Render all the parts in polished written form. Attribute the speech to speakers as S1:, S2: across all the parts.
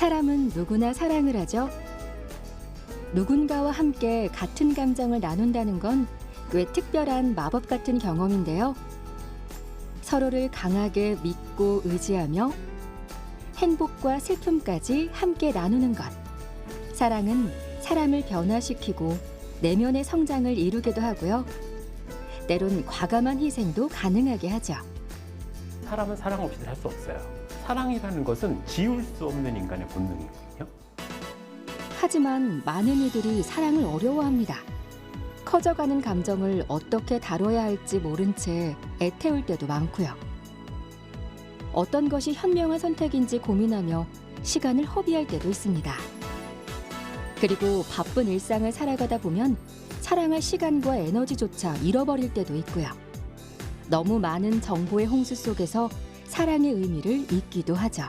S1: 사람은 누구나 사랑을 하죠. 누군가와 함께 같은 감정을 나눈다는 건 꽤 특별한 마법 같은 경험인데요. 서로를 강하게 믿고 의지하며 행복과 슬픔까지 함께 나누는 것. 사랑은 사람을 변화시키고 내면의 성장을 이루기도 하고요. 때론 과감한 희생도 가능하게 하죠.
S2: 사람은 사랑 없이 살 수 없어요. 사랑이라는 것은 지울 수 없는 인간의 본능이거든요.
S1: 하지만 많은 이들이 사랑을 어려워합니다. 커져가는 감정을 어떻게 다뤄야 할지 모른 채 애태울 때도 많고요. 어떤 것이 현명한 선택인지 고민하며 시간을 허비할 때도 있습니다. 그리고 바쁜 일상을 살아가다 보면 사랑할 시간과 에너지조차 잃어버릴 때도 있고요. 너무 많은 정보의 홍수 속에서 사랑의 의미를 잊기도 하죠.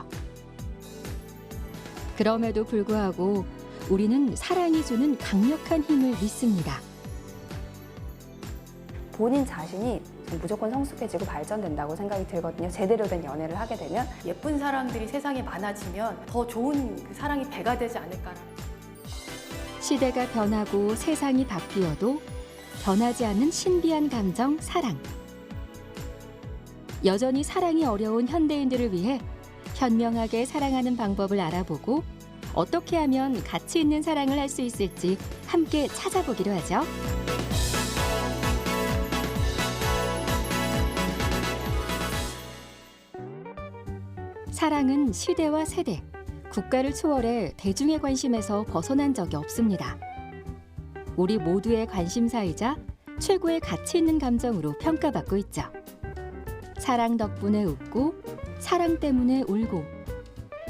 S1: 그럼에도 불구하고 우리는 사랑이 주는 강력한 힘을 믿습니다.
S3: 본인 자신이 무조건 성숙해지고 발전된다고 생각이 들거든요. 제대로 된 연애를 하게 되면.
S4: 예쁜 사람들이 세상에 많아지면 더 좋은 그 사랑이 배가 되지 않을까라는.
S1: 시대가 변하고 세상이 바뀌어도 변하지 않는 신비한 감정, 사랑. 여전히 사랑이 어려운 현대인들을 위해 현명하게 사랑하는 방법을 알아보고 어떻게 하면 가치 있는 사랑을 할 수 있을지 함께 찾아보기로 하죠. 사랑은 시대와 세대, 국가를 초월해 대중의 관심에서 벗어난 적이 없습니다. 우리 모두의 관심사이자 최고의 가치 있는 감정으로 평가받고 있죠. 사랑 덕분에 웃고 사랑 때문에 울고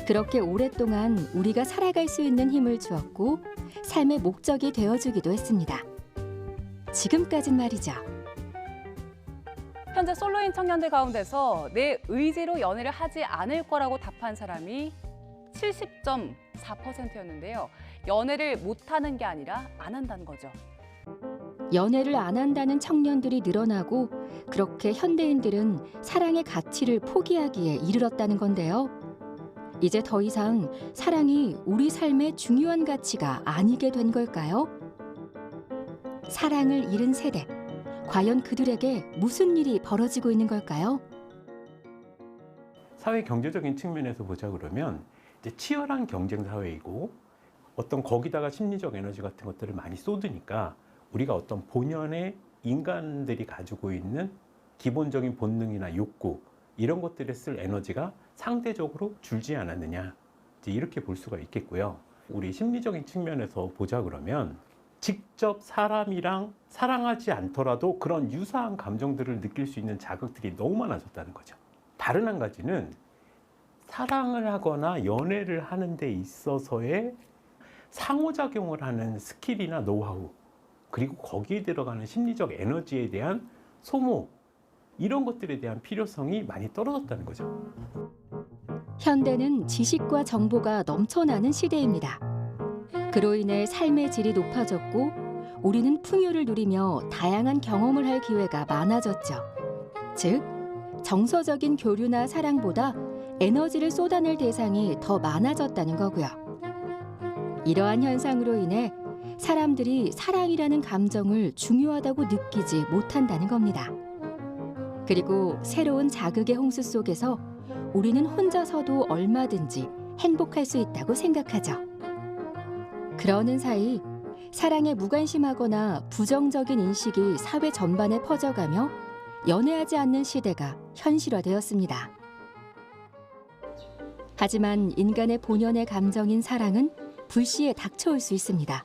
S1: 그렇게 오랫동안 우리가 살아갈 수 있는 힘을 주었고 삶의 목적이 되어주기도 했습니다. 지금까진 말이죠.
S5: 현재 솔로인 청년들 가운데서 내 의지로 연애를 하지 않을 거라고 답한 사람이 70.4%였는데요. 연애를 못하는 게 아니라 안 한다는 거죠.
S1: 연애를 안 한다는 청년들이 늘어나고 그렇게 현대인들은 사랑의 가치를 포기하기에 이르렀다는 건데요. 이제 더 이상 사랑이 우리 삶의 중요한 가치가 아니게 된 걸까요? 사랑을 잃은 세대, 과연 그들에게 무슨 일이 벌어지고 있는 걸까요?
S2: 사회 경제적인 측면에서 보자 그러면 이제 치열한 경쟁 사회이고 어떤 거기다가 심리적 에너지 같은 것들을 많이 쏟으니까 우리가 어떤 본연의 인간들이 가지고 있는 기본적인 본능이나 욕구 이런 것들에 쓸 에너지가 상대적으로 줄지 않았느냐 이제 이렇게 볼 수가 있겠고요. 우리 심리적인 측면에서 보자 그러면 직접 사람이랑 사랑하지 않더라도 그런 유사한 감정들을 느낄 수 있는 자극들이 너무 많아졌다는 거죠. 다른 한 가지는 사랑을 하거나 연애를 하는 데 있어서의 상호작용을 하는 스킬이나 노하우 그리고 거기에 들어가는 심리적 에너지에 대한 소모 이런 것들에 대한 필요성이 많이 떨어졌다는 거죠.
S1: 현대는 지식과 정보가 넘쳐나는 시대입니다. 그로 인해 삶의 질이 높아졌고 우리는 풍요를 누리며 다양한 경험을 할 기회가 많아졌죠. 즉, 정서적인 교류나 사랑보다 에너지를 쏟아낼 대상이 더 많아졌다는 거고요. 이러한 현상으로 인해 사람들이 사랑이라는 감정을 중요하다고 느끼지 못한다는 겁니다. 그리고 새로운 자극의 홍수 속에서 우리는 혼자서도 얼마든지 행복할 수 있다고 생각하죠. 그러는 사이 사랑에 무관심하거나 부정적인 인식이 사회 전반에 퍼져가며 연애하지 않는 시대가 현실화되었습니다. 하지만 인간의 본연의 감정인 사랑은 불시에 닥쳐올 수 있습니다.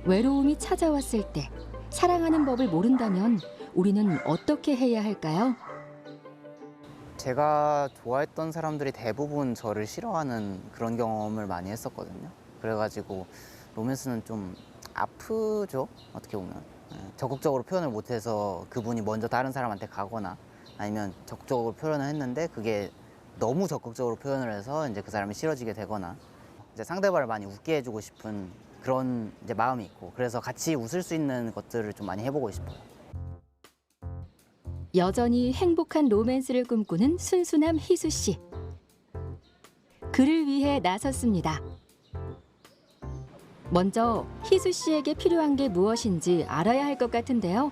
S1: 외로움이 찾아왔을 때 사랑하는 법을 모른다면 우리는 어떻게 해야 할까요?
S6: 제가 좋아했던 사람들이 대부분 저를 싫어하는 그런 경험을 많이 했었거든요. 그래가지고 로맨스는 좀 아프죠, 어떻게 보면. 적극적으로 표현을 못해서 그분이 먼저 다른 사람한테 가거나 아니면 적극적으로 표현을 했는데 그게 너무 적극적으로 표현을 해서 이제 그 사람이 싫어지게 되거나 이제 상대방을 많이 웃게 해주고 싶은 그런 이제 마음이 있고 그래서 같이 웃을 수 있는 것들을 좀 많이 해보고 싶어요.
S1: 여전히 행복한 로맨스를 꿈꾸는 순수남 희수 씨. 그를 위해 나섰습니다. 먼저 희수 씨에게 필요한 게 무엇인지 알아야 할 것 같은데요.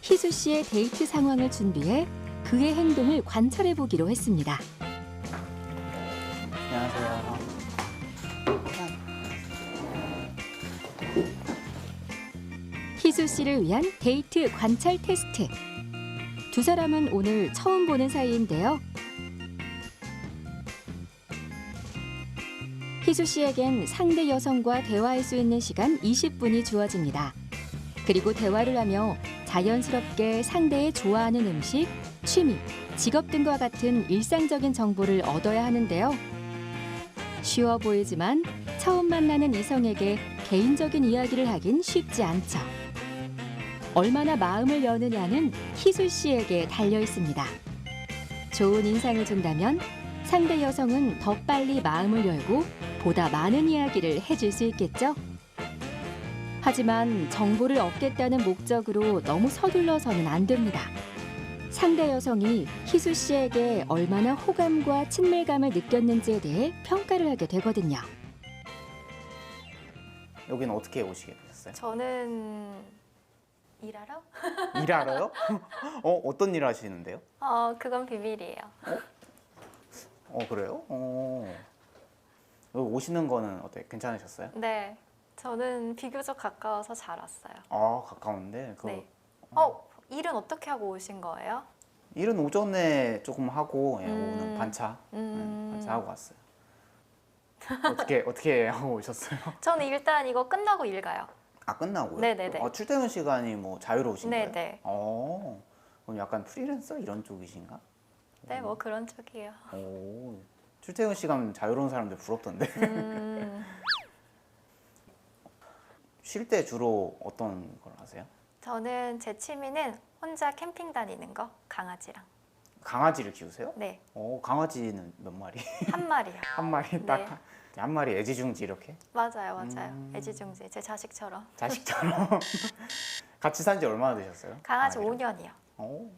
S1: 희수 씨의 데이트 상황을 준비해 그의 행동을 관찰해 보기로 했습니다.
S6: 안녕하세요.
S1: 희수 씨를 위한 데이트 관찰 테스트. 두 사람은 오늘 처음 보는 사이인데요. 희수 씨에겐 상대 여성과 대화할 수 있는 시간 20분이 주어집니다. 그리고 대화를 하며 자연스럽게 상대의 좋아하는 음식, 취미, 직업 등과 같은 일상적인 정보를 얻어야 하는데요. 쉬워 보이지만 처음 만나는 이성에게 개인적인 이야기를 하긴 쉽지 않죠. 얼마나 마음을 여느냐는 희수 씨에게 달려 있습니다. 좋은 인상을 준다면 상대 여성은 더 빨리 마음을 열고 보다 많은 이야기를 해줄 수 있겠죠. 하지만 정보를 얻겠다는 목적으로 너무 서둘러서는 안 됩니다. 상대 여성이 희수 씨에게 얼마나 호감과 친밀감을 느꼈는지에 대해 평가를 하게 되거든요.
S6: 여기는 어떻게 오시게 되셨어요?
S4: 저는 일하러?
S6: 일하러요? 어떤 일 하시는데요?
S4: 그건 비밀이에요.
S6: 그래요? 여기 오시는 거는 어때? 괜찮으셨어요?
S4: 네, 저는 비교적 가까워서 잘 왔어요.
S6: 가까운데
S4: 네. 일은 어떻게 하고 오신 거예요?
S6: 일은 오전에 조금 하고 오후는 반차
S4: 음.
S6: 반차하고 왔어요. 어떻게 하고 오셨어요?
S4: 저는 일단 이거 끝나고 일 가요.
S6: 끝나고요?
S4: 네네네.
S6: 출퇴근 시간이 뭐 자유로우신 거예요?
S4: 네네.
S6: 그럼 약간 프리랜서 이런 쪽이신가?
S4: 네, 뭐 그런 쪽이에요.
S6: 출퇴근 시간 자유로운 사람들 부럽던데. 쉴 때 주로 어떤 걸 하세요?
S4: 저는 제 취미는 혼자 캠핑 다니는 거, 강아지랑.
S6: 강아지를 키우세요?
S4: 네,
S6: 강아지는 몇 마리?
S4: 한 마리요.
S6: 한 마리 딱?
S4: 네.
S6: 한 마리 애지중지 이렇게?
S4: 맞아요. 애지중지, 제 자식처럼.
S6: 자식처럼? 같이 산 지 얼마나 되셨어요?
S4: 강아지
S6: 강아지랑?
S4: 5년이요.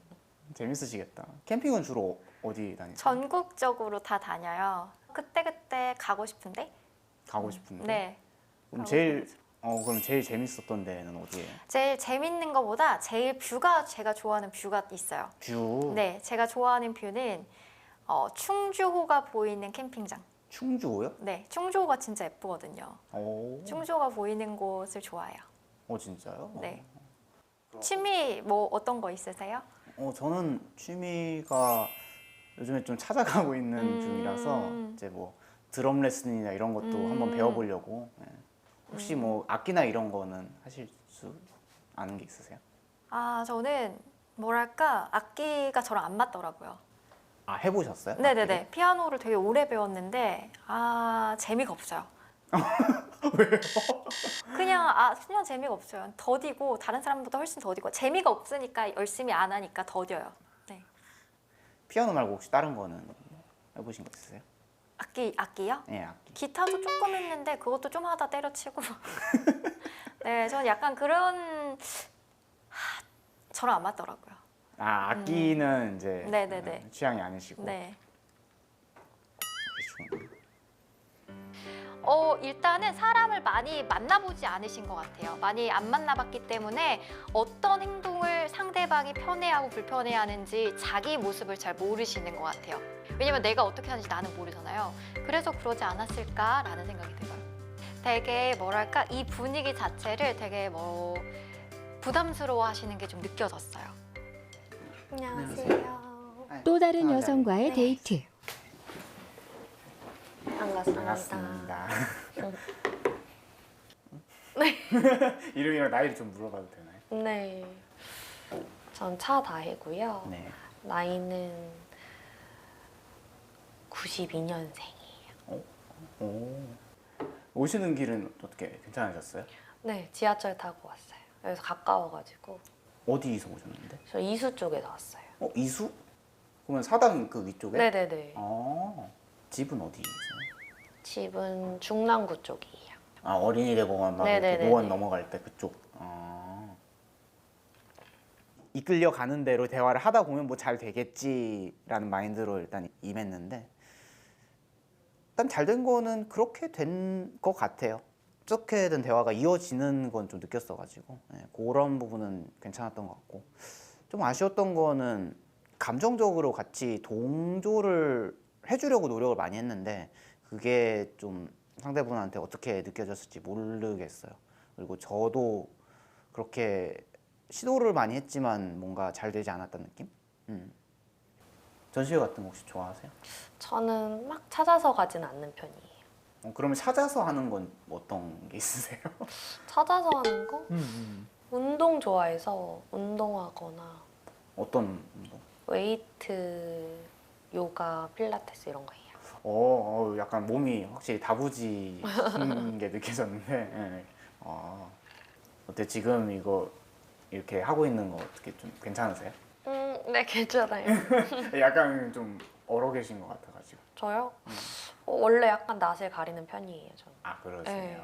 S6: 재밌으시겠다. 캠핑은 주로 어디 다니세요?
S4: 전국적으로 다 다녀요. 그때그때 가고 싶은데?
S6: 가고 싶은데?
S4: 네.
S6: 그럼
S4: 가고
S6: 그럼 제일 재밌었던 데는 어디예요?
S4: 제일 재밌는 거보다 제일 뷰가 제가 좋아하는 뷰가 있어요.
S6: 뷰?
S4: 네, 제가 좋아하는 뷰는 충주호가 보이는 캠핑장.
S6: 충주호요?
S4: 네, 충주호가 진짜 예쁘거든요.
S6: 오.
S4: 충주호가 보이는 곳을 좋아해요.
S6: 진짜요?
S4: 네. 취미 뭐 어떤 거 있으세요?
S6: 저는 취미가 요즘에 좀 찾아가고 있는
S4: 음.
S6: 중이라서 이제 뭐 드럼 레슨이나 이런 것도 한번 배워보려고. 네. 혹시 뭐 악기나 이런 거는 하실 수 아는 게 있으세요?
S4: 저는 뭐랄까 악기가 저랑 안 맞더라고요.
S6: 해보셨어요?
S4: 네네네. 피아노를 되게 오래 배웠는데 재미가 없어요.
S6: 왜요?
S4: 그냥 재미가 없어요. 더디고 다른 사람보다 훨씬 더디고 재미가 없으니까 열심히 안 하니까 더뎌요. 네.
S6: 피아노 말고 혹시 다른 거는 해보신 거 있으세요?
S4: 악기요?
S6: 네, 악기.
S4: 기타도 조금 했는데 그것도 좀 하다 때려치고. 네, 저는 약간 그런 저랑 안 맞더라고요.
S6: 악기는 이제
S4: 네네네.
S6: 취향이 아니시고.
S4: 네.
S6: 그러시구나.
S4: 일단은 사람을 많이 만나보지 않으신 것 같아요. 많이 안 만나봤기 때문에 어떤 행동을 상대방이 편해하고 불편해하는지 자기 모습을 잘 모르시는 것 같아요. 왜냐면 내가 어떻게 하는지 나는 모르잖아요. 그래서 그러지 않았을까라는 생각이 들어요. 되게 뭐랄까 이 분위기 자체를 되게 부담스러워 하시는 게 좀 느껴졌어요. 안녕하세요.
S1: 또 다른
S6: 네.
S1: 여성과의 데이트.
S6: 반갑습니다. 이름이랑 나이를 좀 물어봐도 되나요?
S7: 네. 전 차다혜고요.
S6: 네.
S7: 나이는 92년생이에요.
S6: 오시는 길은 어떻게 괜찮으셨어요?
S7: 네, 지하철 타고 왔어요. 여기서 가까워가지고.
S6: 어디서 오셨는데?
S7: 저 이수 쪽에서 왔어요.
S6: 이수? 그러면 사당 그 위쪽에?
S7: 네네네.
S6: 집은 어디세요?
S7: 집은 중랑구 쪽이에요.
S6: 어린이대공원 막
S7: 네네네네.
S6: 이렇게 노원 넘어갈 때 그쪽. 이끌려 가는 대로 대화를 하다 보면 뭐 잘 되겠지라는 마인드로 일단 임했는데 일단 잘 된 거는 그렇게 된 것 같아요. 어떻게든 대화가 이어지는 건 좀 느꼈어가지고 그런 부분은 괜찮았던 것 같고, 좀 아쉬웠던 거는 감정적으로 같이 동조를 해주려고 노력을 많이 했는데 그게 좀 상대분한테 어떻게 느껴졌을지 모르겠어요. 그리고 저도 그렇게 시도를 많이 했지만 뭔가 잘 되지 않았던 느낌? 전시회 같은 거 혹시 좋아하세요?
S7: 저는 막 찾아서 가진 않는 편이에요.
S6: 그러면 찾아서 하는 건 어떤 게 있으세요?
S7: 찾아서 하는 거? 운동 좋아해서 운동하거나
S6: 어떤 운동?
S7: 웨이트, 요가, 필라테스 이런 거 해요.
S6: 약간 몸이 확실히 다부지신 게 느껴졌는데 어때 지금 이거 이렇게 하고 있는 거 어떻게 좀 괜찮으세요?
S7: 네, 괜찮아요.
S6: 약간 좀 얼어 계신 것 같아가지고.
S7: 저요? 원래 약간 낯을 가리는 편이에요, 저는.
S6: 아 그러세요?
S7: 네.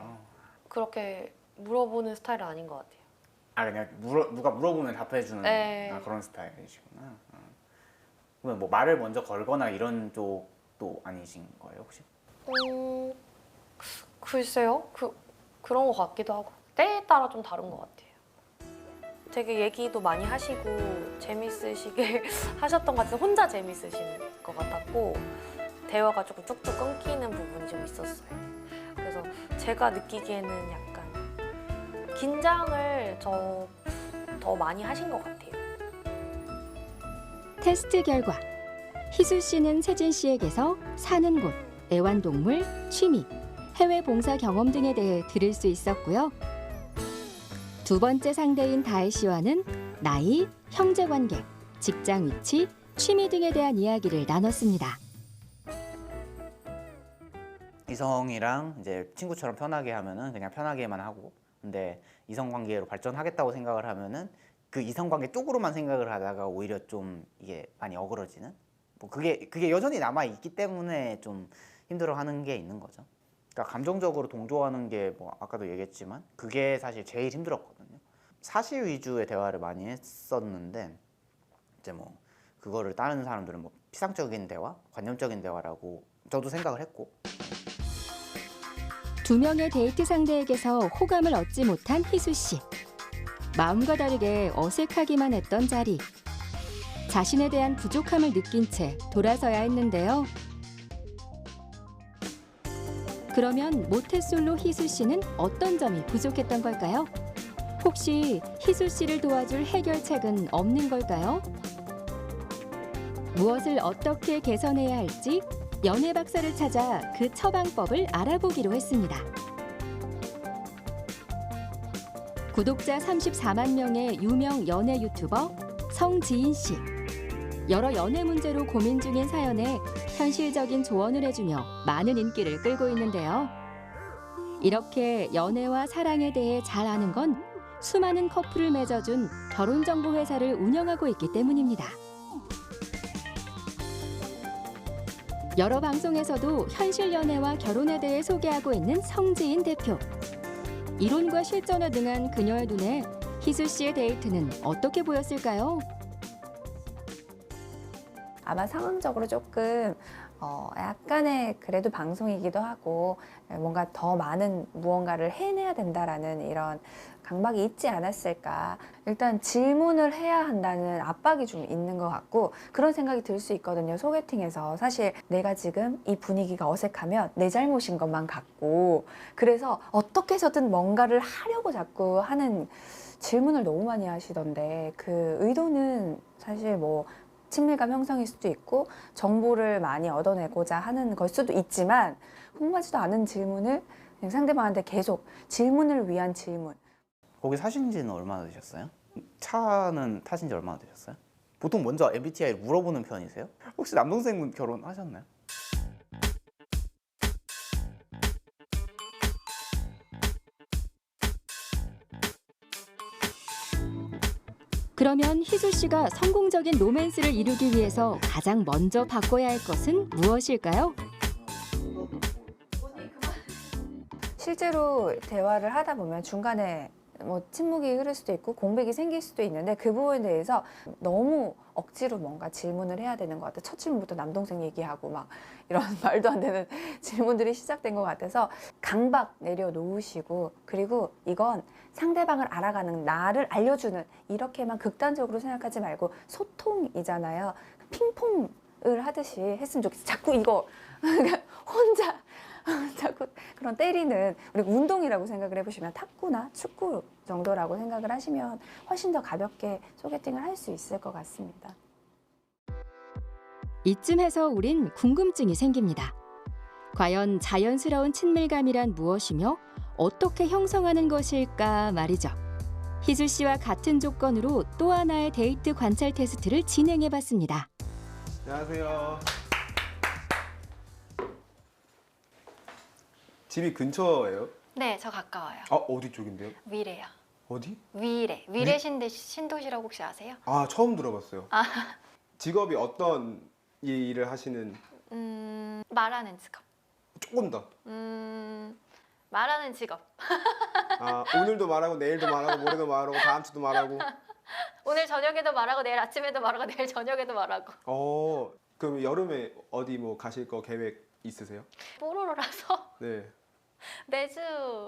S7: 그렇게 물어보는 스타일은 아닌 것 같아요.
S6: 아 그냥 누가 물어보면 답해주는
S7: 네.
S6: 그런 스타일이시구나. 그러면 뭐 말을 먼저 걸거나 이런 쪽도 아니신 거예요 혹시?
S7: 글쎄요. 그런 것 같기도 하고. 때에 따라 좀 다른 것 같아요. 되게 얘기도 많이 하시고 재밌으시게 하셨던 것 같아서 혼자 재밌으신 것 같았고, 대화가 조금 쭉쭉 끊기는 부분이 좀 있었어요. 그래서 제가 느끼기에는 약간 긴장을 더 많이 하신 것 같아요.
S1: 테스트 결과 희수 씨는 세진 씨에게서 사는 곳, 애완동물, 취미, 해외 봉사 경험 등에 대해 들을 수 있었고요. 두 번째 상대인 다혜 씨와는 나이, 형제관계, 직장 위치, 취미 등에 대한 이야기를 나눴습니다.
S6: 이성이랑 이제 친구처럼 편하게 하면은 그냥 편하게만 하고, 근데 이성 관계로 발전하겠다고 생각을 하면은 그 이성 관계 쪽으로만 생각을 하다가 오히려 좀 이게 많이 어그러지는, 뭐 그게 여전히 남아 있기 때문에 좀 힘들어하는 게 있는 거죠. 그러니까 감정적으로 동조하는 게 뭐 아까도 얘기했지만 그게 사실 제일 힘들었거든요. 사실 위주의 대화를 많이 했었는데 이제 뭐 그거를 다른 사람들은 뭐 피상적인 대화, 관념적인 대화라고 저도 생각을 했고.
S1: 두 명의 데이트 상대에게서 호감을 얻지 못한 희수 씨. 마음과 다르게 어색하기만 했던 자리. 자신에 대한 부족함을 느낀 채 돌아서야 했는데요. 그러면 모태솔로 희수 씨는 어떤 점이 부족했던 걸까요? 혹시 희수 씨를 도와줄 해결책은 없는 걸까요? 무엇을 어떻게 개선해야 할지 연애 박사를 찾아 그 처방법을 알아보기로 했습니다. 구독자 34만 명의 유명 연애 유튜버 성지인 씨. 여러 연애 문제로 고민 중인 사연에 현실적인 조언을 해주며 많은 인기를 끌고 있는데요. 이렇게 연애와 사랑에 대해 잘 아는 건 수많은 커플을 맺어준 결혼정보회사를 운영하고 있기 때문입니다. 여러 방송에서도 현실 연애와 결혼에 대해 소개하고 있는 성지인 대표. 이론과 실전을 능한 그녀의 눈에 희수 씨의 데이트는 어떻게 보였을까요?
S3: 아마 상황적으로 조금 약간의 그래도 방송이기도 하고 뭔가 더 많은 무언가를 해내야 된다라는 이런 강박이 있지 않았을까. 일단 질문을 해야 한다는 압박이 좀 있는 것 같고 그런 생각이 들 수 있거든요. 소개팅에서 사실 내가 지금 이 분위기가 어색하면 내 잘못인 것만 같고, 그래서 어떻게 해서든 뭔가를 하려고 자꾸 하는 질문을 너무 많이 하시던데 그 의도는 사실 뭐 친밀감 형성일 수도 있고 정보를 많이 얻어내고자 하는 걸 수도 있지만 궁금하지도 않은 질문을 그냥 상대방한테 계속 질문을 위한 질문.
S6: 거기 사신 지는 얼마나 되셨어요? 차는 타신 지 얼마나 되셨어요? 보통 먼저 MBTI 물어보는 편이세요? 혹시 남동생분 결혼하셨나요?
S1: 그러면 희수 씨가 성공적인 로맨스를 이루기 위해서 가장 먼저 바꿔야 할 것은 무엇일까요?
S3: 실제로 대화를 하다 보면 중간에 뭐 침묵이 흐를 수도 있고 공백이 생길 수도 있는데 그 부분에 대해서 너무 억지로 뭔가 질문을 해야 되는 것 같아요. 첫 질문부터 남동생 얘기하고 막 이런 말도 안 되는 질문들이 시작된 것 같아서 강박 내려놓으시고, 그리고 이건 상대방을 알아가는, 나를 알려주는, 이렇게만 극단적으로 생각하지 말고 소통이잖아요. 핑퐁을 하듯이 했으면 좋겠어요. 자꾸 이거 혼자 자꾸 그런 때리는, 우리 운동이라고 생각을 해보시면 탁구나 축구 정도라고 생각을 하시면 훨씬 더 가볍게 소개팅을 할 수 있을 것 같습니다.
S1: 이쯤에서 우린 궁금증이 생깁니다. 과연 자연스러운 친밀감이란 무엇이며 어떻게 형성하는 것일까 말이죠. 희수 씨와 같은 조건으로 또 하나의 데이트 관찰 테스트를 진행해봤습니다.
S8: 안녕하세요. 집이 근처예요?
S4: 네, 저 가까워요.
S8: 아, 어디 쪽인데요?
S4: 위례요.
S8: 어디?
S4: 위례 신도시라고 혹시 아세요?
S8: 아, 처음 들어봤어요.
S4: 아.
S8: 직업이 어떤 일을 하시는?
S4: 말하는 직업.
S8: 조금 더.
S4: 말하는 직업.
S8: 아, 오늘도 말하고 내일도 말하고 모레도 말하고 다음 주도 말하고.
S4: 오늘 저녁에도 말하고 내일 아침에도 말하고 내일 저녁에도 말하고.
S8: 그럼 여름에 어디 뭐 가실 거 계획 있으세요?
S4: 뽀로로라서
S8: 네.
S4: 매주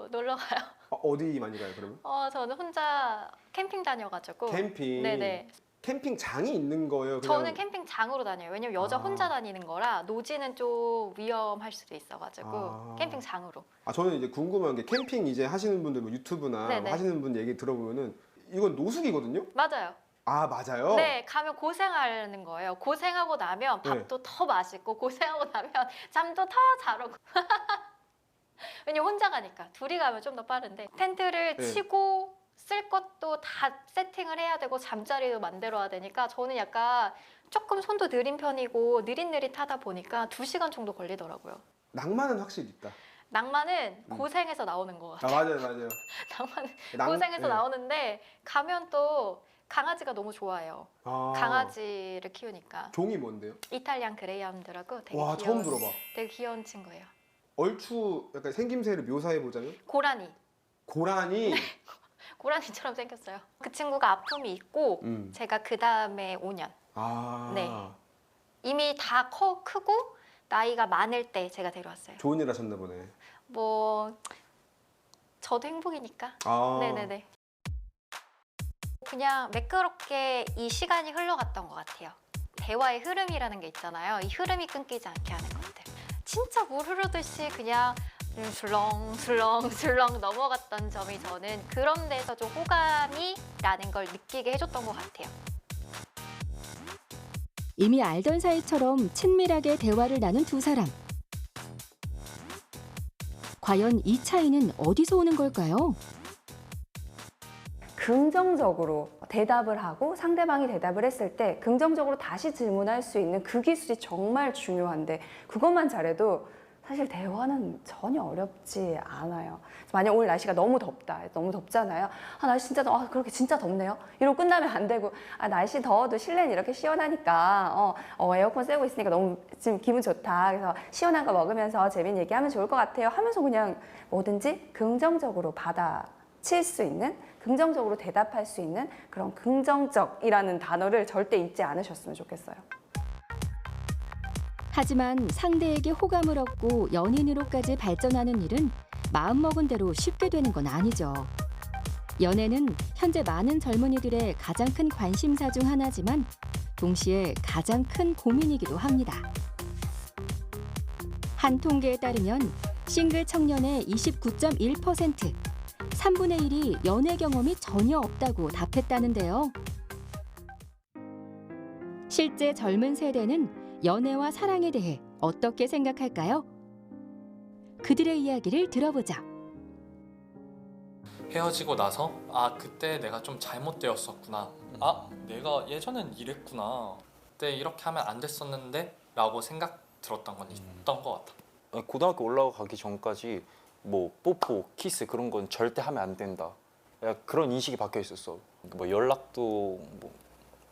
S4: 놀러 가요.
S8: 어디 많이 가요, 그러면?
S4: 저는 혼자 캠핑 다녀가지고.
S8: 캠핑.
S4: 네네.
S8: 캠핑장이 있는 거예요? 그냥...
S4: 저는 캠핑장으로 다녀요. 왜냐면 여자 혼자 다니는 거라 노지는 좀 위험할 수도 있어가지고 캠핑장으로.
S8: 저는 이제 궁금한 게, 캠핑 이제 하시는 분들 뭐 유튜브나
S4: 네네.
S8: 하시는 분 얘기 들어보면은 이건 노숙이거든요?
S4: 맞아요.
S8: 아, 맞아요?
S4: 네, 가면 고생하는 거예요. 고생하고 나면 밥도 더 맛있고, 고생하고 나면 잠도 더 잘 오고. 왜냐면 혼자 가니까. 둘이 가면 좀 더 빠른데, 텐트를 치고 쓸 것도 다 세팅을 해야 되고 잠자리도 만들어야 되니까, 저는 약간 조금 손도 느린 편이고 느릿느릿하다 보니까 2시간 정도 걸리더라고요.
S8: 낭만은 확실히 있다.
S4: 낭만은 고생해서 나오는 것 같아요.
S8: 맞아요.
S4: 낭만은 고생해서 나오는데, 가면 또 강아지가 너무 좋아해요. 강아지를 키우니까.
S8: 종이 뭔데요?
S4: 이탈리안 그레이하운드라고 되게
S8: 와,
S4: 귀여운,
S8: 처음 들어봐.
S4: 되게 귀여운 친구예요.
S8: 얼추 약간 생김새를 묘사해 보자면?
S4: 고라니.
S8: 고라니.
S4: 고라니처럼 생겼어요. 그 친구가 아픔이 있고 제가 그 다음에 5년. 네. 이미 다 크고 나이가 많을 때 제가 데려왔어요.
S8: 좋은 일 하셨나 보네.
S4: 뭐 저도 행복이니까. 네네네. 그냥 매끄럽게 이 시간이 흘러갔던 것 같아요. 대화의 흐름이라는 게 있잖아요. 이 흐름이 끊기지 않게 하는 것들. 진짜 물 흐르듯이 그냥 술렁술렁 넘어갔던 점이 저는 그런 데서 좀 호감이라는 걸 느끼게 해줬던 것 같아요.
S1: 이미 알던 사이처럼 친밀하게 대화를 나눈 두 사람. 과연 이 차이는 어디서 오는 걸까요?
S3: 긍정적으로 대답을 하고 상대방이 대답을 했을 때 긍정적으로 다시 질문할 수 있는 그 기술이 정말 중요한데, 그것만 잘해도 사실 대화는 전혀 어렵지 않아요. 만약 오늘 날씨가 너무 덥다, 너무 덥잖아요. 날씨 진짜 그렇게 진짜 덥네요. 이러고 끝나면 안 되고, 날씨 더워도 실내는 이렇게 시원하니까 에어컨 쐬고 있으니까 너무 지금 기분 좋다. 그래서 시원한 거 먹으면서 재밌는 얘기하면 좋을 것 같아요. 하면서 그냥 뭐든지 긍정적으로 받아칠 수 있는, 긍정적으로 대답할 수 있는 그런 긍정적이라는 단어를 절대 잊지 않으셨으면 좋겠어요.
S1: 하지만 상대에게 호감을 얻고 연인으로까지 발전하는 일은 마음먹은 대로 쉽게 되는 건 아니죠. 연애는 현재 많은 젊은이들의 가장 큰 관심사 중 하나지만 동시에 가장 큰 고민이기도 합니다. 한 통계에 따르면 싱글 청년의 29.1%, 3분의 1이 연애 경험이 전혀 없다고 답했다는데요. 실제 젊은 세대는 연애와 사랑에 대해 어떻게 생각할까요? 그들의 이야기를 들어보자.
S9: 헤어지고 나서 그때 내가 좀 잘못되었었구나. 내가 예전엔 이랬구나. 그때 이렇게 하면 안 됐었는데 라고 생각 들었던 건 있던 것 같아.
S10: 고등학교 올라가기 전까지 뭐 뽀뽀, 키스 그런 건 절대 하면 안 된다. 그런 인식이 박혀 있었어. 뭐 연락도 뭐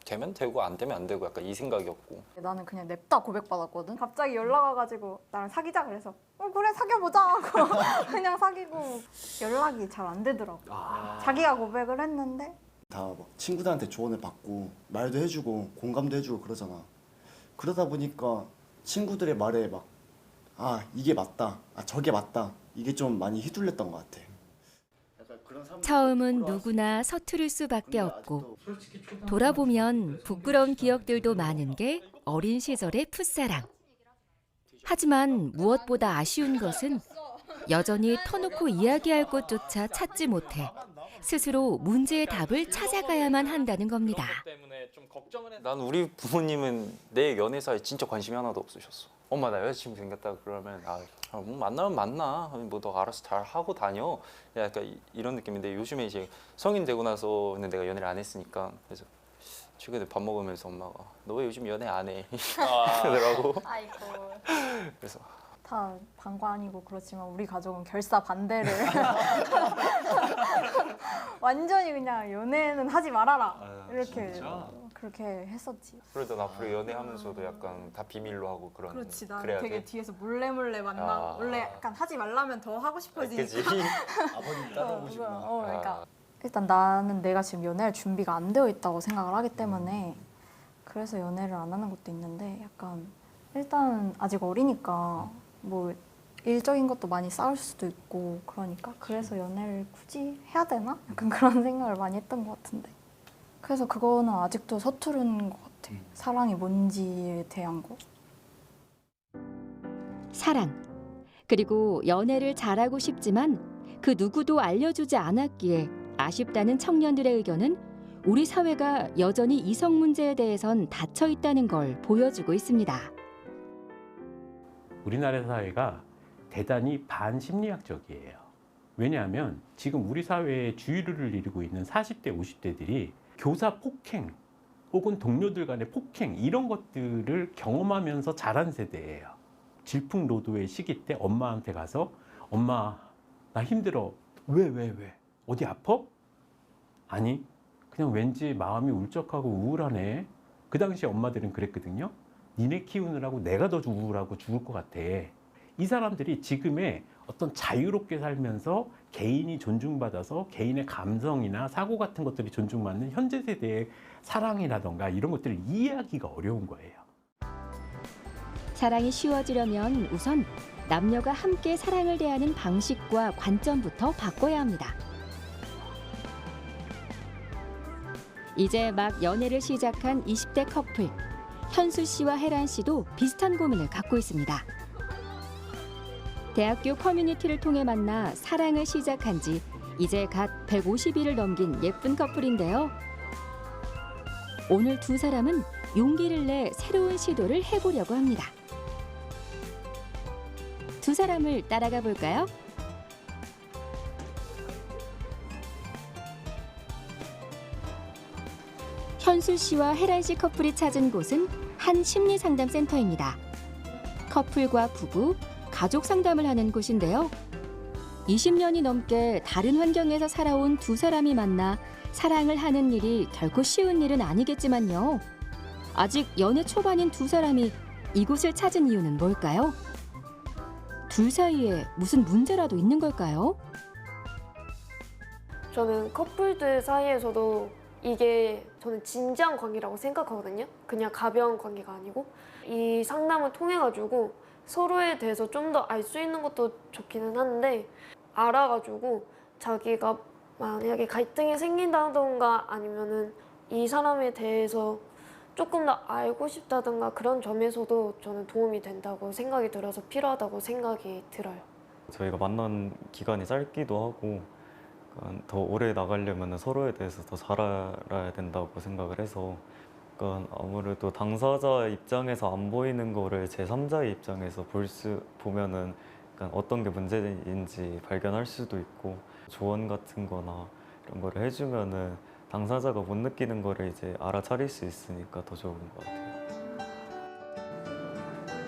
S10: 되면 되고 안 되면 안 되고 약간 이 생각이었고.
S11: 나는 그냥 냅다 고백받았거든. 갑자기 연락 와가지고 나랑 사귀자 그래서 그래 사귀어보자 하고 그냥 사귀고 연락이 잘 안 되더라고. 자기가 고백을 했는데
S12: 다 막 친구들한테 조언을 받고 말도 해주고 공감도 해주고 그러잖아. 그러다 보니까 친구들의 말에 막 이게 맞다, 저게 맞다, 이게 좀 많이 휘둘렸던 것 같아.
S1: 처음은 누구나 서투를 수밖에 없고 돌아보면 부끄러운 기억들도 많은 게 어린 시절의 풋사랑. 하지만 무엇보다 아쉬운 것은 여전히 터놓고 이야기할 곳조차 찾지 못해 스스로 문제의 답을 찾아가야만 한다는 겁니다.
S10: 난 우리 부모님은 내 연애사에 진짜 관심이 하나도 없으셨어. 엄마 나 여자친구 생겼다 그러면 뭐 만나면 만나. 뭐 너 알아서 잘 하고 다녀. 약간 이런 느낌인데 요즘에 이제 성인 되고 나서는 내가 연애를 안 했으니까 그래서 최근에 밥 먹으면서 엄마가 너 왜 요즘 연애 안 해? 그러더라고.
S11: 아이고.
S10: 그래서
S11: 다 방관이고 그렇지만 우리 가족은 결사 반대를 완전히 그냥 연애는 하지 말아라 이렇게
S10: 진짜?
S11: 그렇게 했었지.
S10: 그러다 앞으로 연애하면서도 약간 다 비밀로 하고 그런.
S11: 그렇지. 나는
S10: 그래야
S11: 되게
S10: 돼?
S11: 뒤에서 몰래 만나. 원래 약간 하지 말라면 더 하고 싶어지니까.
S10: 그치? 아버님 따라오시구나.
S11: 그러니까 일단 나는 내가 지금 연애할 준비가 안 되어 있다고 생각을 하기 때문에 그래서 연애를 안 하는 것도 있는데 약간 일단 아직 어리니까 뭐 일적인 것도 많이 쌓을 수도 있고 그러니까 그래서 연애를 굳이 해야 되나? 약간 그런 생각을 많이 했던 것 같은데 그래서 그거는 아직도 서투른 것 같아. 사랑이 뭔지에 대한 거.
S1: 사랑, 그리고 연애를 잘하고 싶지만 그 누구도 알려주지 않았기에 아쉽다는 청년들의 의견은 우리 사회가 여전히 이성 문제에 대해선 닫혀 있다는 걸 보여주고 있습니다.
S2: 우리나라 사회가 대단히 반심리학적이에요. 왜냐하면 지금 우리 사회에 주류를 이루고 있는 40대, 50대들이 교사 폭행 혹은 동료들 간의 폭행 이런 것들을 경험하면서 자란 세대예요. 질풍노도의 시기 때 엄마한테 가서 엄마 나 힘들어. 왜? 어디 아파? 아니 그냥 왠지 마음이 울적하고 우울하네. 그 당시 엄마들은 그랬거든요. 니네 키우느라고 내가 더 우울하고 죽을 것 같아. 이 사람들이 지금의 어떤 자유롭게 살면서 개인이 존중받아서 개인의 감성이나 사고 같은 것들이 존중받는 현재 세대의 사랑이라던가 이런 것들을 이해하기가 어려운 거예요.
S1: 사랑이 쉬워지려면 우선 남녀가 함께 사랑을 대하는 방식과 관점부터 바꿔야 합니다. 이제 막 연애를 시작한 20대 커플 현수 씨와 혜란 씨도 비슷한 고민을 갖고 있습니다. 대학교 커뮤니티를 통해 만나 사랑을 시작한 지 이제 갓 150일을 넘긴 예쁜 커플인데요. 오늘 두 사람은 용기를 내 새로운 시도를 해보려고 합니다. 두 사람을 따라가 볼까요? 현수 씨와 혜란 씨 커플이 찾은 곳은 한 심리 상담 센터입니다. 커플과 부부, 가족 상담을 하는 곳인데요. 20년이 넘게 다른 환경에서 살아온 두 사람이 만나 사랑을 하는 일이 결코 쉬운 일은 아니겠지만요. 아직 연애 초반인 두 사람이 이곳을 찾은 이유는 뭘까요? 둘 사이에 무슨 문제라도 있는 걸까요?
S7: 저는 커플들 사이에서도 이게 저는 진지한 관계라고 생각하거든요. 그냥 가벼운 관계가 아니고 이 상담을 통해 가지고 서로에 대해서 좀 더 알 수 있는 것도 좋기는 한데 알아가지고 자기가 만약에 갈등이 생긴다던가 아니면은 이 사람에 대해서 조금 더 알고 싶다던가 그런 점에서도 저는 도움이 된다고 생각이 들어서 필요하다고 생각이 들어요.
S13: 저희가 만난 기간이 짧기도 하고 더 오래 나가려면 서로에 대해서 더 잘 알아야 된다고 생각을 해서 아무래도 당사자 입장에서 안 보이는 거를 제3자의 입장에서 보면은 어떤 게 문제인지 발견할 수도 있고 조언 같은 거나 이런 거를 해주면은 당사자가 못 느끼는 거를 이제 알아차릴 수 있으니까 더 좋은 것 같아요.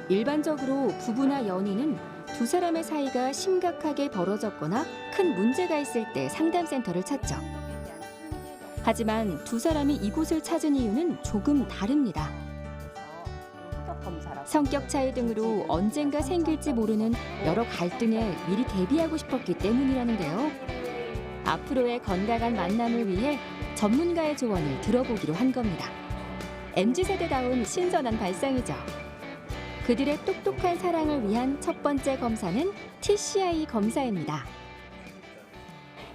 S1: 일반적으로 부부나 연인은 두 사람의 사이가 심각하게 벌어졌거나 큰 문제가 있을 때 상담센터를 찾죠. 하지만 두 사람이 이곳을 찾은 이유는 조금 다릅니다. 성격 차이 등으로 언젠가 생길지 모르는 여러 갈등에 미리 대비하고 싶었기 때문이라는데요. 앞으로의 건강한 만남을 위해 전문가의 조언을 들어보기로 한 겁니다. MZ세대다운 신선한 발상이죠. 그들의 똑똑한 사랑을 위한 첫 번째 검사는 TCI 검사입니다.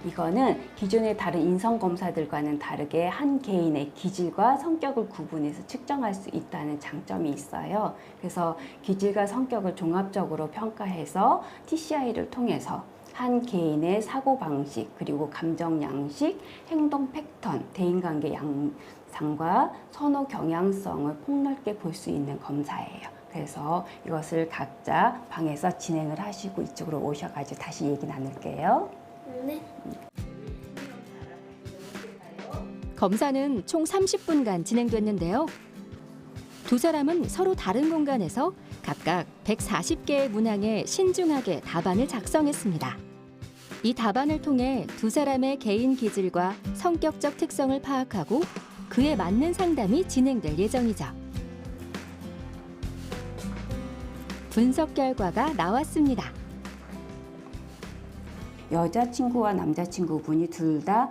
S14: 이거는 기존의 다른 인성 검사들과는 다르게 한 개인의 기질과 성격을 구분해서 측정할 수 있다는 장점이 있어요. 그래서 기질과 성격을 종합적으로 평가해서 TCI를 통해서 한 개인의 사고방식, 그리고 감정 양식, 행동 패턴, 대인관계 양상과 선호 경향성을 폭넓게 볼 수 있는 검사예요. 그래서 이것을 각자 방에서 진행을 하시고 이쪽으로 오셔가지고 다시 얘기 나눌게요.
S7: 네.
S1: 검사는 총 30분간 진행됐는데요. 두 사람은 서로 다른 공간에서 각각 140개의 문항에 신중하게 답안을 작성했습니다. 이 답안을 통해 두 사람의 개인 기질과 성격적 특성을 파악하고 그에 맞는 상담이 진행될 예정이죠. 분석 결과가 나왔습니다.
S14: 여자친구와 남자친구분이 둘 다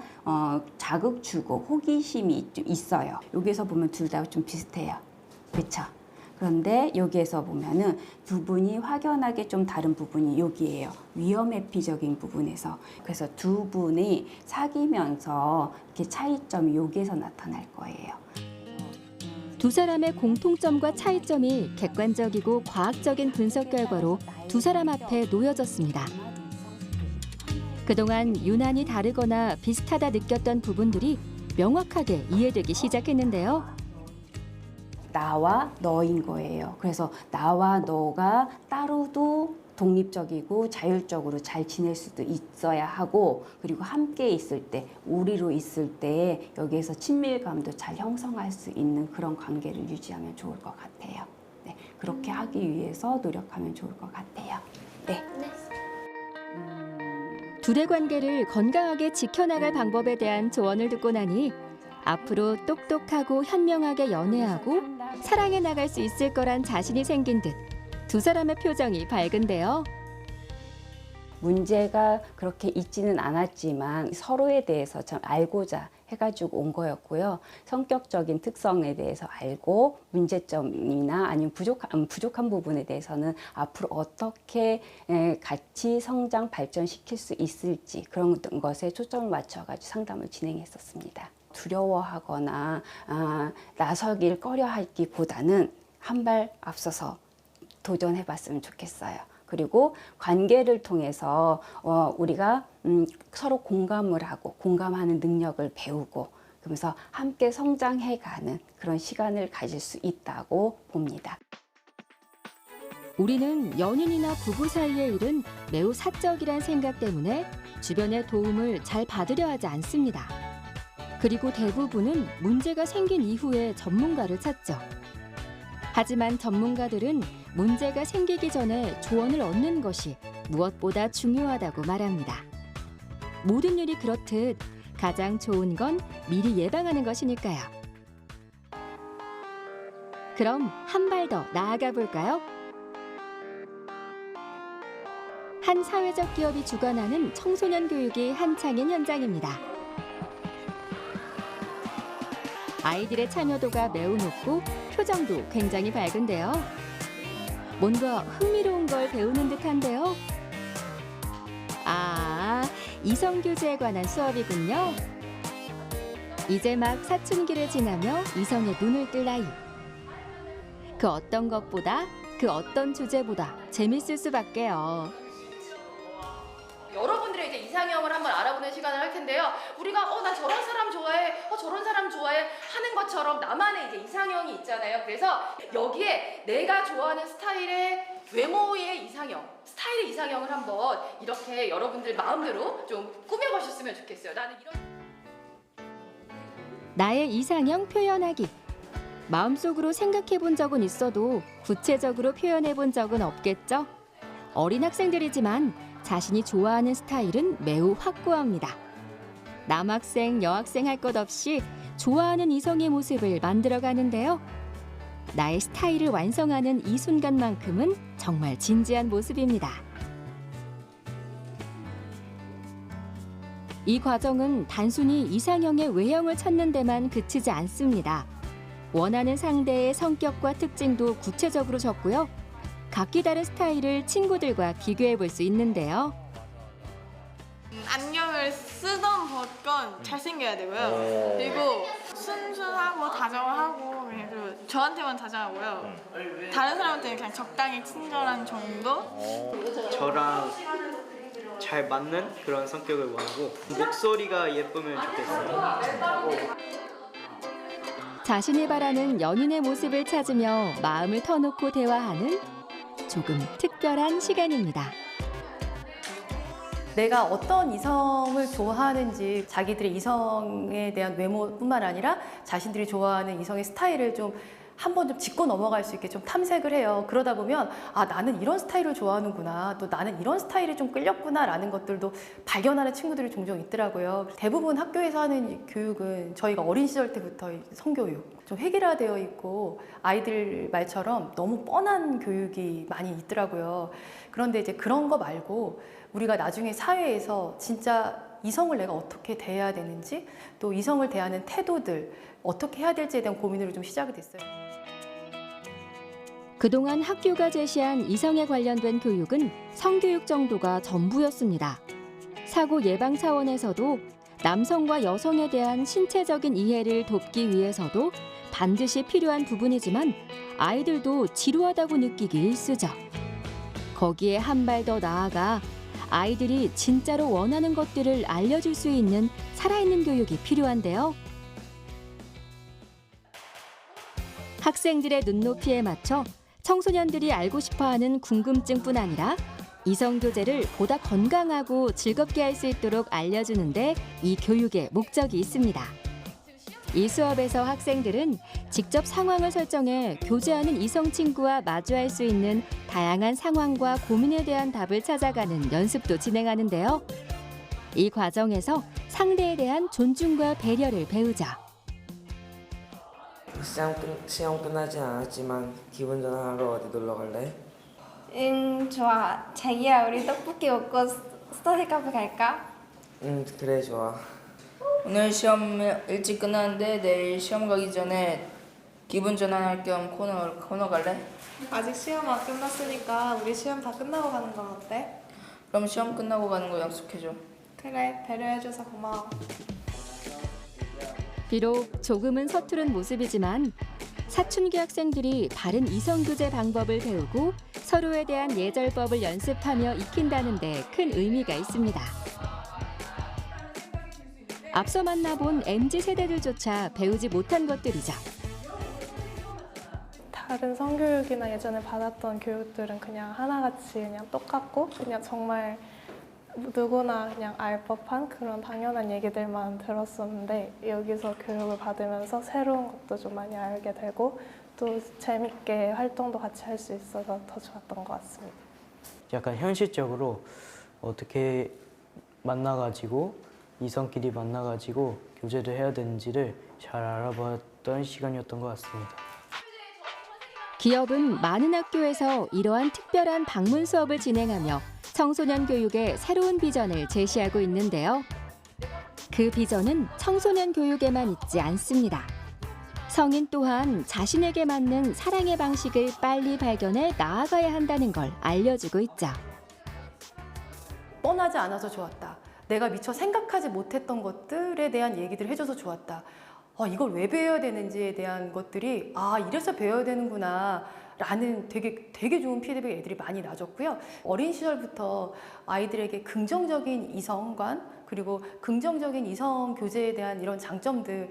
S14: 자극주고 호기심이 좀 있어요. 여기서 보면 둘 다 좀 비슷해요. 그렇죠? 그런데 여기에서 보면은 두 분이 확연하게 좀 다른 부분이 여기예요. 위험 회피적인 부분에서. 그래서 두 분이 사귀면서 이렇게 차이점이 여기에서 나타날 거예요.
S1: 두 사람의 공통점과 차이점이 객관적이고 과학적인 분석 결과로 두 사람 앞에 놓여졌습니다. 그동안 유난히 다르거나 비슷하다 느꼈던 부분들이 명확하게 이해되기 시작했는데요.
S14: 나와 너인 거예요. 그래서 나와 너가 따로도 독립적이고 자율적으로 잘 지낼 수도 있어야 하고, 그리고 함께 있을 때, 우리로 있을 때 여기에서 친밀감도 잘 형성할 수 있는 그런 관계를 유지하면 좋을 것 같아요. 네, 그렇게 하기 위해서 노력하면 좋을 것 같아요. 네.
S1: 둘의 관계를 건강하게 지켜나갈 방법에 대한 조언을 듣고 나니 앞으로 똑똑하고 현명하게 연애하고 사랑해 나갈 수 있을 거란 자신이 생긴 듯 두 사람의 표정이 밝은데요.
S14: 문제가 그렇게 있지는 않았지만 서로에 대해서 좀 알고자 해가지고 온 거였고요. 성격적인 특성에 대해서 알고 문제점이나 아니면 부족한 부분에 대해서는 앞으로 어떻게 같이 성장 발전시킬 수 있을지 그런 것에 초점을 맞춰가지고 상담을 진행했었습니다. 두려워하거나 나서길 꺼려하기보다는 한 발 앞서서 도전해봤으면 좋겠어요. 그리고 관계를 통해서 우리가 서로 공감을 하고 공감하는 능력을 배우고 그러면서 함께 성장해가는 그런 시간을 가질 수 있다고 봅니다.
S1: 우리는 연인이나 부부 사이의 일은 매우 사적이란 생각 때문에 주변의 도움을 잘 받으려 하지 않습니다. 그리고 대부분은 문제가 생긴 이후에 전문가를 찾죠. 하지만 전문가들은 문제가 생기기 전에 조언을 얻는 것이 무엇보다 중요하다고 말합니다. 모든 일이 그렇듯 가장 좋은 건 미리 예방하는 것이니까요. 그럼 한 발 더 나아가 볼까요? 한 사회적 기업이 주관하는 청소년 교육이 한창인 현장입니다. 아이들의 참여도가 매우 높고 표정도 굉장히 밝은데요. 뭔가 흥미로운 걸 배우는 듯한데요. 이성교제에 관한 수업이군요. 이제 막 사춘기를 지나며 이성의 눈을 뜰 나이. 그 어떤 것보다, 그 어떤 주제보다 재밌을 수밖에요.
S15: 여러분들의 이제 이상형을 한번 알아보는 시간을 할 텐데요. 우리가 나 저런 사람 좋아해, 저런 사람 좋아해 하는 것처럼 나만의 이제 이상형이 있잖아요. 그래서 여기에 내가 좋아하는 스타일의 외모의 이상형, 스타일의 이상형을 한번 이렇게 여러분들 마음대로 좀 꾸며보셨으면 좋겠어요. 나는 이런
S1: 나의 이상형 표현하기. 마음속으로 생각해 본 적은 있어도 구체적으로 표현해 본 적은 없겠죠? 어린 학생들이지만 자신이 좋아하는 스타일은 매우 확고합니다. 남학생, 여학생 할 것 없이 좋아하는 이성의 모습을 만들어 가는데요. 나의 스타일을 완성하는 이 순간만큼은 정말 진지한 모습입니다. 이 과정은 단순히 이상형의 외형을 찾는 데만 그치지 않습니다. 원하는 상대의 성격과 특징도 구체적으로 적고요. 각기 다른 스타일을 친구들과 비교해 볼 수 있는데요.
S16: 안경을 쓰던 벗건 잘생겨야 되고요. 그리고 순순하고 다정하고 그리고 저한테만 다정하고요. 다른 사람한테는 그냥 적당히 친절한 정도?
S17: 저랑 잘 맞는 그런 성격을 원하고 목소리가 예쁘면 좋겠어요.
S1: 자신이 바라는 연인의 모습을 찾으며 마음을 터놓고 대화하는 조금 특별한 시간입니다.
S18: 내가 어떤 이성을 좋아하는지 자기들의 이성에 대한 외모뿐만 아니라 자신들이 좋아하는 이성의 스타일을 좀 한번 좀 짚고 넘어갈 수 있게 좀 탐색을 해요. 그러다 보면 아 나는 이런 스타일을 좋아하는구나, 또 나는 이런 스타일이 좀 끌렸구나라는 것들도 발견하는 친구들이 종종 있더라고요. 대부분 학교에서 하는 교육은 저희가 어린 시절 때부터 성교육 좀 획일화되어 있고 아이들 말처럼 너무 뻔한 교육이 많이 있더라고요. 그런데 이제 그런 거 말고 우리가 나중에 사회에서 진짜 이성을 내가 어떻게 대해야 되는지, 또 이성을 대하는 태도들 어떻게 해야 될지에 대한 고민으로 좀 시작이 됐어요.
S1: 그동안 학교가 제시한 이성에 관련된 교육은 성교육 정도가 전부였습니다. 사고 예방 차원에서도 남성과 여성에 대한 신체적인 이해를 돕기 위해서도 반드시 필요한 부분이지만 아이들도 지루하다고 느끼기 일쑤죠. 거기에 한 발 더 나아가 아이들이 진짜로 원하는 것들을 알려줄 수 있는 살아있는 교육이 필요한데요. 학생들의 눈높이에 맞춰 청소년들이 알고 싶어하는 궁금증뿐 아니라 이성 교제를 보다 건강하고 즐겁게 할 수 있도록 알려주는데 이 교육의 목적이 있습니다. 이 수업에서 학생들은 직접 상황을 설정해 교제하는 이성 친구와 마주할 수 있는 다양한 상황과 고민에 대한 답을 찾아가는 연습도 진행하는데요. 이 과정에서 상대에 대한 존중과 배려를 배우죠.
S19: 시험 끝나진 않았지만 기분 전환하러 어디 놀러 갈래?
S20: 좋아. 자기야, 우리 떡볶이 먹고 스터디 카페 갈까?
S19: 그래 좋아.
S21: 오늘 시험 일찍 끝났는데 내일 시험 가기 전에 기분 전환할 겸 코너 갈래?
S16: 아직 시험 안 끝났으니까 우리 시험 다 끝나고 가는 건 어때?
S21: 그럼 시험 끝나고 가는 거 약속해줘.
S16: 그래, 배려해줘서 고마워.
S1: 비록 조금은 서투른 모습이지만 사춘기 학생들이 바른 이성 교제 방법을 배우고 서로에 대한 예절법을 연습하며 익힌다는 데 큰 의미가 있습니다. 앞서 만나본 MZ세대들조차 배우지 못한 것들이죠.
S16: 다른 성교육이나 예전에 받았던 교육들은 그냥 하나같이 그냥 똑같고 그냥 정말 누구나 그냥 알 법한 그런 당연한 얘기들만 들었었는데 여기서 교육을 받으면서 새로운 것도 좀 많이 알게 되고 또 재밌게 활동도 같이 할 수 있어서 더 좋았던 것 같습니다.
S17: 약간 현실적으로 어떻게 만나가지고 이성끼리 만나가지고 교제를 해야 되는지를 잘 알아봤던 시간이었던 것 같습니다.
S1: 기업은 많은 학교에서 이러한 특별한 방문 수업을 진행하며 청소년 교육의 새로운 비전을 제시하고 있는데요. 그 비전은 청소년 교육에만 있지 않습니다. 성인 또한 자신에게 맞는 사랑의 방식을 빨리 발견해 나아가야 한다는 걸 알려주고 있죠.
S18: 뻔하지 않아서 좋았다. 내가 미처 생각하지 못했던 것들에 대한 얘기들을 해줘서 좋았다. 이걸 왜 배워야 되는지에 대한 것들이 이래서 배워야 되는구나 라는 되게 좋은 피드백 애들이 많이 나줬고요. 어린 시절부터 아이들에게 긍정적인 이성관 그리고 긍정적인 이성 교제에 대한 이런 장점들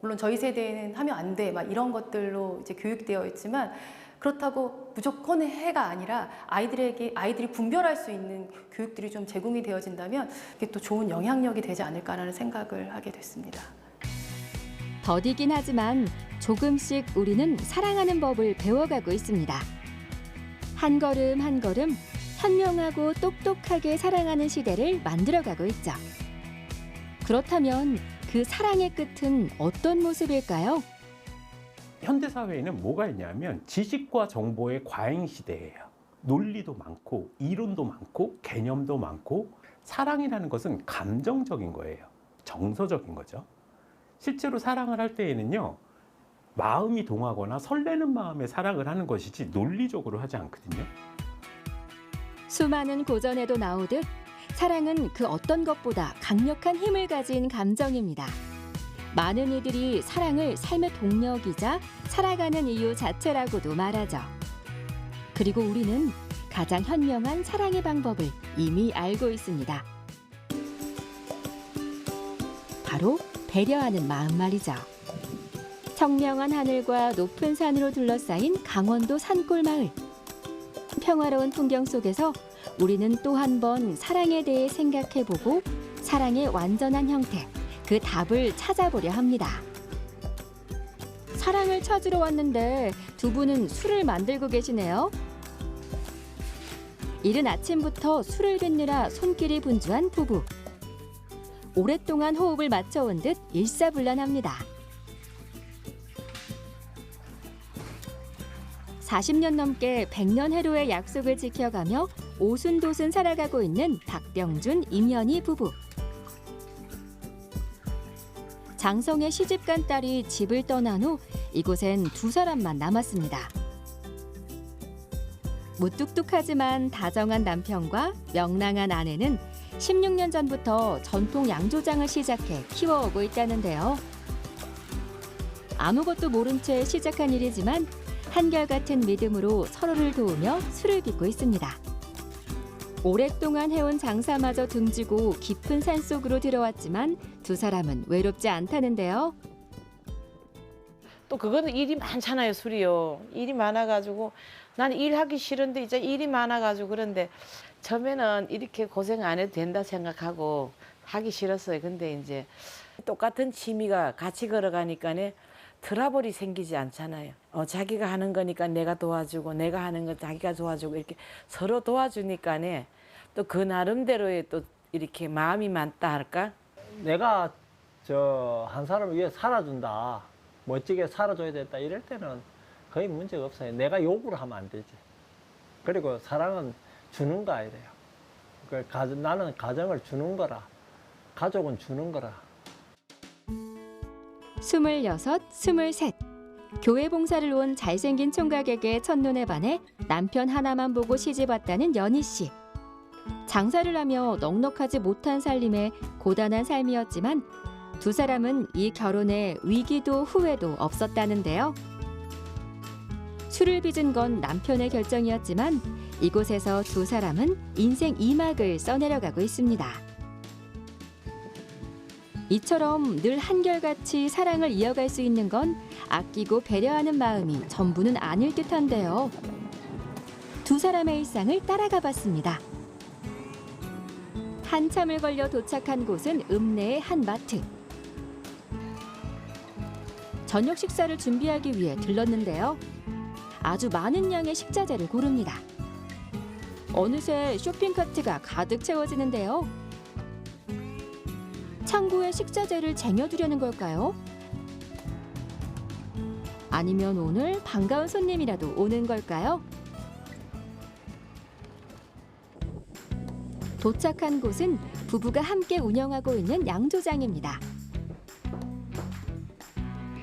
S18: 물론 저희 세대에는 하면 안 돼 막 이런 것들로 이제 교육되어 있지만 그렇다고 무조건 해가 아니라 아이들이 분별할 수 있는 교육들이 좀 제공이 되어진다면 이게 또 좋은 영향력이 되지 않을까라는 생각을 하게 됐습니다.
S1: 더디긴 하지만 조금씩 우리는 사랑하는 법을 배워가고 있습니다. 한 걸음 한 걸음 현명하고 똑똑하게 사랑하는 시대를 만들어가고 있죠. 그렇다면 그 사랑의 끝은 어떤 모습일까요?
S2: 현대 사회에는 뭐가 있냐면 지식과 정보의 과잉 시대예요. 논리도 많고 이론도 많고 개념도 많고 사랑이라는 것은 감정적인 거예요. 정서적인 거죠. 실제로 사랑을 할 때에는요, 마음이 동하거나 설레는 마음에 사랑을 하는 것이지 논리적으로 하지 않거든요.
S1: 수많은 고전에도 나오듯 사랑은 그 어떤 것보다 강력한 힘을 가진 감정입니다. 많은 이들이 사랑을 삶의 동력이자 살아가는 이유 자체라고도 말하죠. 그리고 우리는 가장 현명한 사랑의 방법을 이미 알고 있습니다. 바로 배려하는 마음 말이죠. 청명한 하늘과 높은 산으로 둘러싸인 강원도 산골 마을. 평화로운 풍경 속에서 우리는 또 한 번 사랑에 대해 생각해보고 사랑의 완전한 형태, 그 답을 찾아보려 합니다. 사랑을 찾으러 왔는데 두 분은 술을 만들고 계시네요. 이른 아침부터 술을 빚느라 손길이 분주한 부부. 오랫동안 호흡을 맞춰온 듯 일사불란합니다. 40년 넘게 백년해로의 약속을 지켜가며 오순도순 살아가고 있는 박병준, 임현희 부부. 장성의 시집간 딸이 집을 떠난 후 이곳엔 두 사람만 남았습니다. 무뚝뚝하지만 다정한 남편과 명랑한 아내는 16년 전부터 전통 양조장을 시작해 키워오고 있다는데요. 아무것도 모른 채 시작한 일이지만 한결같은 믿음으로 서로를 도우며 술을 빚고 있습니다. 오랫동안 해온 장사마저 등지고 깊은 산속으로 들어왔지만 두 사람은 외롭지 않다는데요.
S5: 또 그거는 일이 많잖아요, 술이요. 일이 많아가지고 난 일하기 싫은데 이제 일이 많아가지고 그런데 처음에는 이렇게 고생 안 해도 된다 생각하고 하기 싫었어요. 근데 이제 똑같은 취미가 같이 걸어가니까는 트러블이 생기지 않잖아요. 자기가 하는 거니까 내가 도와주고 내가 하는 거 자기가 도와주고 이렇게 서로 도와주니까네 또 그 나름대로의 또 이렇게 마음이 많다 할까?
S22: 내가 저 한 사람을 위해 살아준다, 멋지게 살아줘야 된다 이럴 때는 거의 문제가 없어요. 내가 요구를 하면 안 되지. 그리고 사랑은 주는 거 아니래요. 나는 가정을 주는 거라, 가족은 주는 거라.
S1: 26, 23. 교회 봉사를 온 잘생긴 총각에게 첫눈에 반해 남편 하나만 보고 시집 왔다는 연희 씨. 장사를 하며 넉넉하지 못한 살림에 고단한 삶이었지만 두 사람은 이 결혼에 위기도 후회도 없었다는데요. 술을 빚은 건 남편의 결정이었지만 이곳에서 두 사람은 인생 2막을 써내려가고 있습니다. 이처럼 늘 한결같이 사랑을 이어갈 수 있는 건 아끼고 배려하는 마음이 전부는 아닐 듯한데요. 두 사람의 일상을 따라가 봤습니다. 한참을 걸려 도착한 곳은 읍내의 한 마트. 저녁 식사를 준비하기 위해 들렀는데요. 아주 많은 양의 식자재를 고릅니다. 어느새 쇼핑카트가 가득 채워지는데요. 창고에 식자재를 쟁여두려는 걸까요? 아니면 오늘 반가운 손님이라도 오는 걸까요? 도착한 곳은 부부가 함께 운영하고 있는 양조장입니다.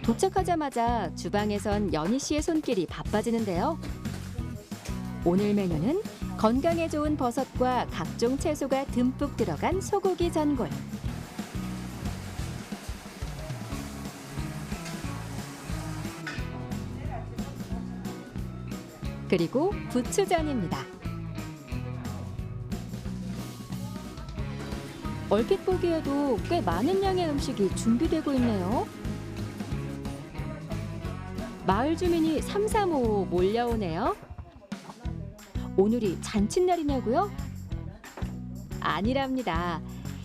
S1: 도착하자마자 주방에선 연희 씨의 손길이 바빠지는데요. 오늘 메뉴는 건강에 좋은 버섯과 각종 채소가 듬뿍 들어간 소고기 전골. 그리고 부추전입니다. 얼핏 보기에도 꽤 많은 양의 음식이 준비되고 있네요. 마을 주민이 삼삼오오 몰려오네요. 오늘이 잔칫날이냐고요? 아니랍니다.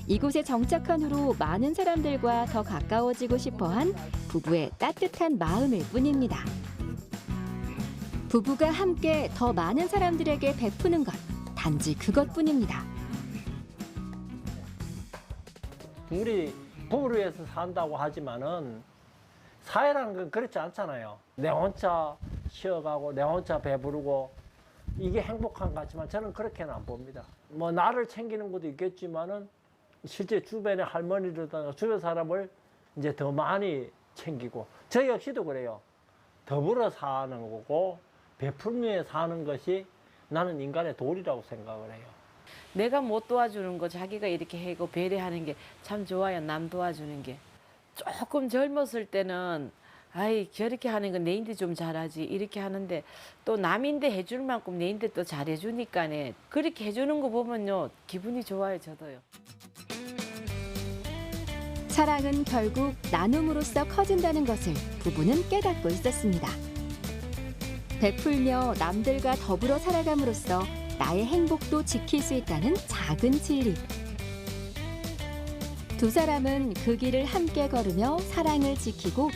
S1: 이곳에 정착한 후로 많은 사람들과 더 가까워지고 싶어한 부부의 따뜻한 마음일 뿐입니다. 부부가 함께 더 많은 사람들에게 베푸는 것, 단지 그것뿐입니다.
S22: 우리 부부를 위해서 산다고 하지만은 사회라는 건 그렇지 않잖아요. 내 혼자 쉬어가고 내 혼자 배부르고 이게 행복한 것 같지만 저는 그렇게는 안 봅니다. 뭐 나를 챙기는 것도 있겠지만은 실제 주변의 할머니들이나 주변 사람을 이제 더 많이 챙기고 저 역시도 그래요. 더불어 사는 거고 베풀며 사는 것이 나는 인간의 도리라고 생각을 해요.
S5: 내가 못 도와주는 거 자기가 이렇게 하고 배려하는 게 참 좋아요. 남 도와주는 게. 조금 젊었을 때는 아이 저렇게 하는 건 내인데 좀 잘하지 이렇게 하는데 또 남인데 해줄 만큼 내인데 또 잘해주니까네 그렇게 해주는 거 보면요 기분이 좋아요. 저도요.
S1: 사랑은 결국 나눔으로써 커진다는 것을 부부는 깨닫고 있었습니다. 베풀며 남들과 더불어 살아감으로써 나의 행복도 지킬 수 있다는 작은 진리. 두 사람은 그 길을 함께 걸으며 사랑을 지키고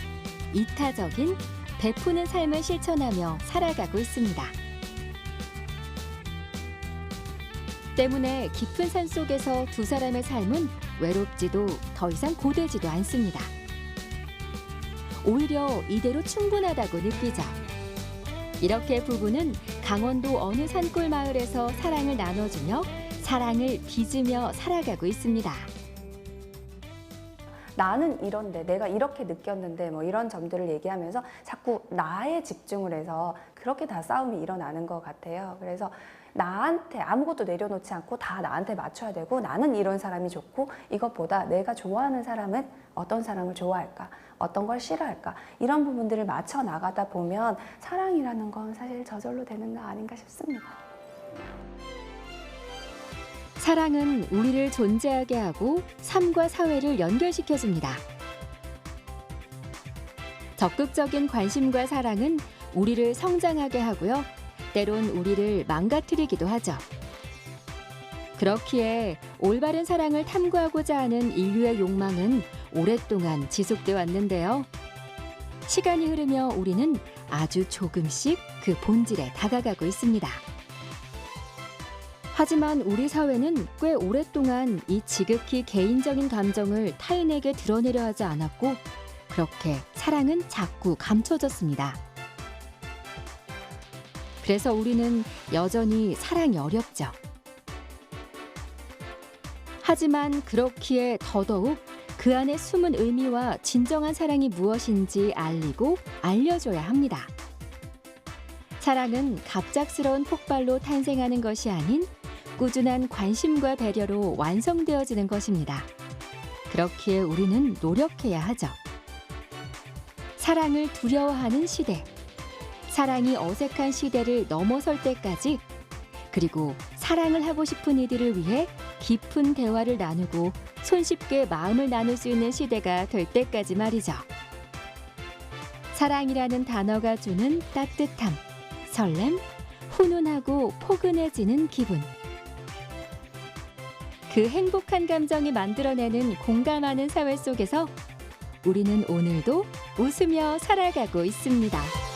S1: 이타적인 베푸는 삶을 실천하며 살아가고 있습니다. 때문에 깊은 산 속에서 두 사람의 삶은 외롭지도 더 이상 고되지도 않습니다. 오히려 이대로 충분하다고 느끼죠. 이렇게 부부는 강원도 어느 산골 마을에서 사랑을 나눠주며 사랑을 빚으며 살아가고 있습니다.
S3: 나는 이런데 내가 이렇게 느꼈는데 뭐 이런 점들을 얘기하면서 자꾸 나에 집중을 해서 그렇게 다 싸움이 일어나는 것 같아요. 그래서 나한테 아무것도 내려놓지 않고 다 나한테 맞춰야 되고 나는 이런 사람이 좋고 이것보다 내가 좋아하는 사람은 어떤 사람을 좋아할까? 어떤 걸 싫어할까? 이런 부분들을 맞춰 나가다 보면 사랑이라는 건 사실 저절로 되는 거 아닌가 싶습니다.
S1: 사랑은 우리를 존재하게 하고 삶과 사회를 연결시켜줍니다. 적극적인 관심과 사랑은 우리를 성장하게 하고요. 때론 우리를 망가뜨리기도 하죠. 그렇기에 올바른 사랑을 탐구하고자 하는 인류의 욕망은 오랫동안 지속돼 왔는데요. 시간이 흐르며 우리는 아주 조금씩 그 본질에 다가가고 있습니다. 하지만 우리 사회는 꽤 오랫동안 이 지극히 개인적인 감정을 타인에게 드러내려 하지 않았고 그렇게 사랑은 자꾸 감춰졌습니다. 그래서 우리는 여전히 사랑이 어렵죠. 하지만 그렇기에 더더욱 그 안에 숨은 의미와 진정한 사랑이 무엇인지 알리고 알려줘야 합니다. 사랑은 갑작스러운 폭발로 탄생하는 것이 아닌 꾸준한 관심과 배려로 완성되어지는 것입니다. 그렇기에 우리는 노력해야 하죠. 사랑을 두려워하는 시대, 사랑이 어색한 시대를 넘어설 때까지, 그리고 사랑을 하고 싶은 이들을 위해 깊은 대화를 나누고 손쉽게 마음을 나눌 수 있는 시대가 될 때까지 말이죠. 사랑이라는 단어가 주는 따뜻함, 설렘, 훈훈하고 포근해지는 기분. 그 행복한 감정이 만들어내는 공감하는 사회 속에서 우리는 오늘도 웃으며 살아가고 있습니다.